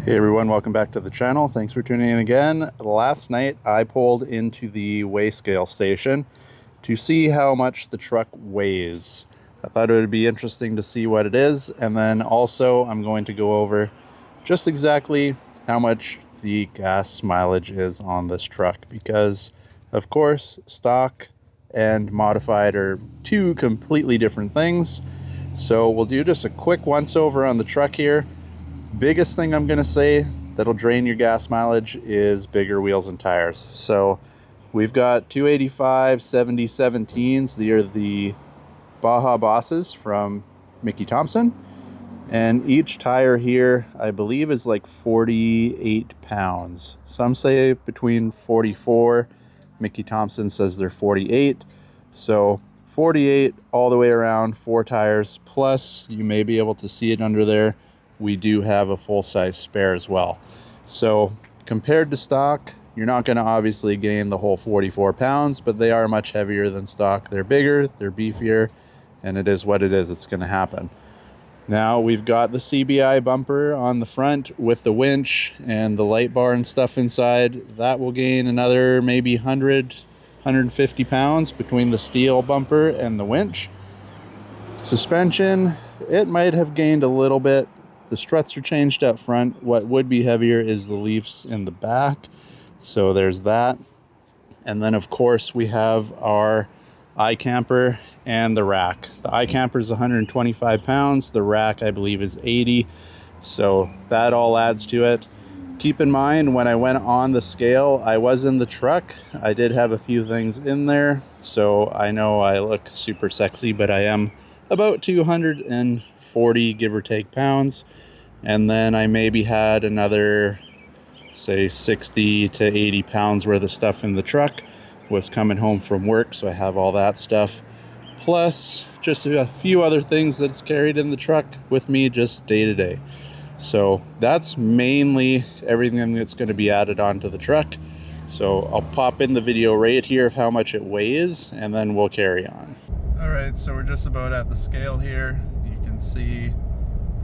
Hey everyone, welcome back to the channel. Thanks for tuning in again. Last night I pulled into the weigh scale station to see how much the truck weighs. I thought it would be interesting to see what it is, and then also I'm going to go over just exactly how much the gas mileage is on this truck, because of course stock and modified are two completely different things. So we'll do just a quick once over on the truck here. Biggest thing I'm going to say that'll drain your gas mileage is bigger wheels and tires. So we've got 285 7017s. They are the Baja Bosses from Mickey Thompson. And each tire here, I believe, is like 48 pounds. Some say between 44. Mickey Thompson says they're 48. So 48 all the way around, 4 tires. Plus, you may be able to see it under there, we do have a full-size spare as well. So compared to stock, you're not going to obviously gain the whole 44 pounds, but they are much heavier than stock. They're bigger, they're beefier, and it is what it is. It's going to happen. Now we've got the CBI bumper on the front with the winch and the light bar and stuff inside. That will gain another maybe 150 pounds between the steel bumper and the winch. Suspension, it might have gained a little bit. The struts are changed up front. What would be heavier is the leafs in the back. So there's that. And then of course we have our iCamper and the rack. The iCamper is 125 pounds. The rack I believe is 80. So that all adds to it. Keep in mind, when I went on the scale, I was in the truck. I did have a few things in there. So I know I look super sexy, but I am about 240 give or take pounds. And then I maybe had another, say, 60 to 80 pounds worth of stuff in the truck. Was coming home from work, so I have all that stuff. Plus just a few other things that's carried in the truck with me just day to day. So that's mainly everything that's going to be added onto the truck. So I'll pop in the video right here of how much it weighs, and then we'll carry on. All right, so we're just about at the scale here. You can see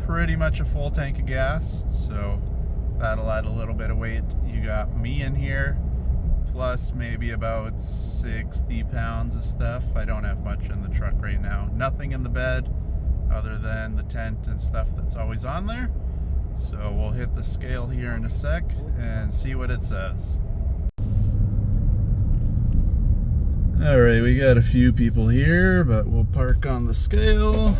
pretty much a full tank of gas, so that'll add a little bit of weight. You got me in here, plus maybe about 60 pounds of stuff. I don't have much in the truck right now. Nothing in the bed other than the tent and stuff that's always on there. So we'll hit the scale here in a sec and see what it says. All right, we got a few people here, but we'll park on the scale.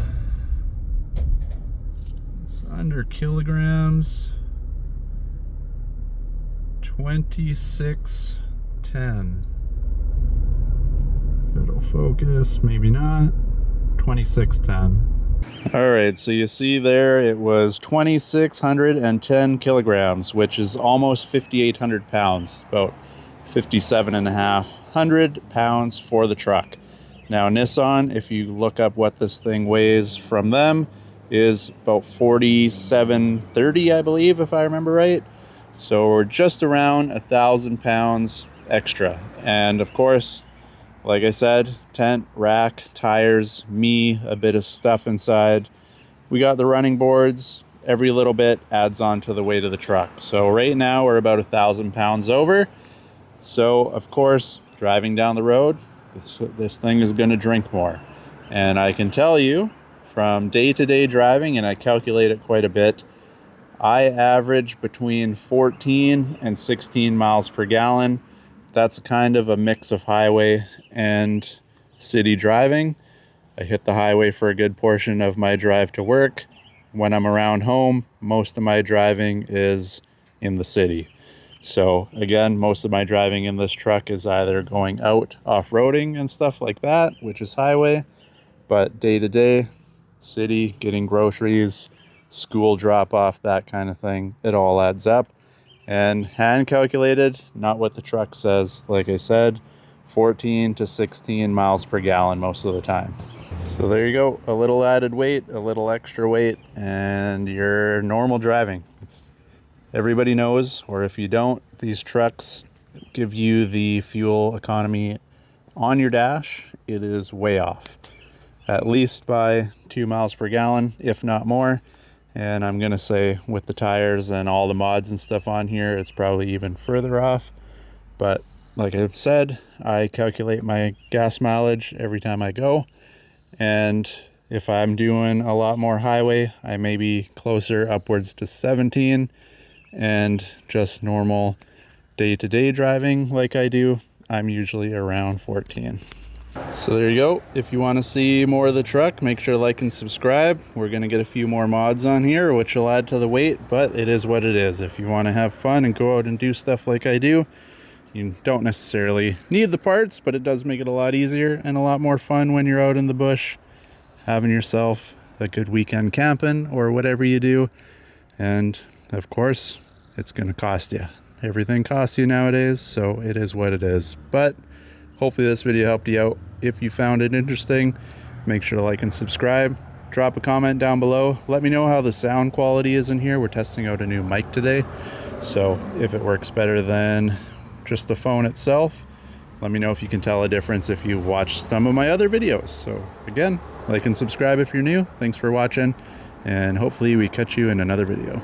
It's under kilograms. 2610. It'll focus, maybe not. 2610. All right, so you see there it was 2,610 kilograms, which is almost 5,800 pounds, about 5,750 pounds for the truck. Now Nissan, if you look up what this thing weighs from them, is about 4,730, I believe, if I remember right. So we're just around 1,000 pounds extra. And of course, like I said, tent, rack, tires, me, a bit of stuff inside. We got the running boards. Every little bit adds on to the weight of the truck. So right now we're about 1,000 pounds over. So of course, driving down the road, this thing is going to drink more. And I can tell you from day-to-day driving, and I calculate it quite a bit, I average between 14 and 16 miles per gallon. That's kind of a mix of highway and city driving. I hit the highway for a good portion of my drive to work. When I'm around home, most of my driving is in the city. So again, most of my driving in this truck is either going out off-roading and stuff like that, which is highway, but day to day, city, getting groceries, school drop off, that kind of thing, it all adds up. And hand calculated, not what the truck says, like I said, 14 to 16 miles per gallon most of the time. So there you go, a little added weight, a little extra weight, and your normal driving. Everybody knows, or if you don't, these trucks give you the fuel economy on your dash. It is way off, at least by 2 miles per gallon, if not more. And I'm gonna say with the tires and all the mods and stuff on here, it's probably even further off. But like I've said, I calculate my gas mileage every time I go. And if I'm doing a lot more highway, I may be closer upwards to 17. And just normal day-to-day driving like I do, I'm usually around 14. So there you go. If you want to see more of the truck, make sure to like and subscribe. We're going to get a few more mods on here, which will add to the weight, but it is what it is. If you want to have fun and go out and do stuff like I do, you don't necessarily need the parts, but it does make it a lot easier and a lot more fun when you're out in the bush, having yourself a good weekend camping or whatever you do. And of course, it's going to cost you. Everything costs you nowadays, so it is what it is. But hopefully this video helped you out. If you found it interesting, make sure to like and subscribe. Drop a comment down below. Let me know how the sound quality is in here. We're testing out a new mic today, so if it works better than just the phone itself, let me know if you can tell a difference if you watched some of my other videos. So again, like and subscribe if you're new. Thanks for watching, and hopefully we catch you in another video.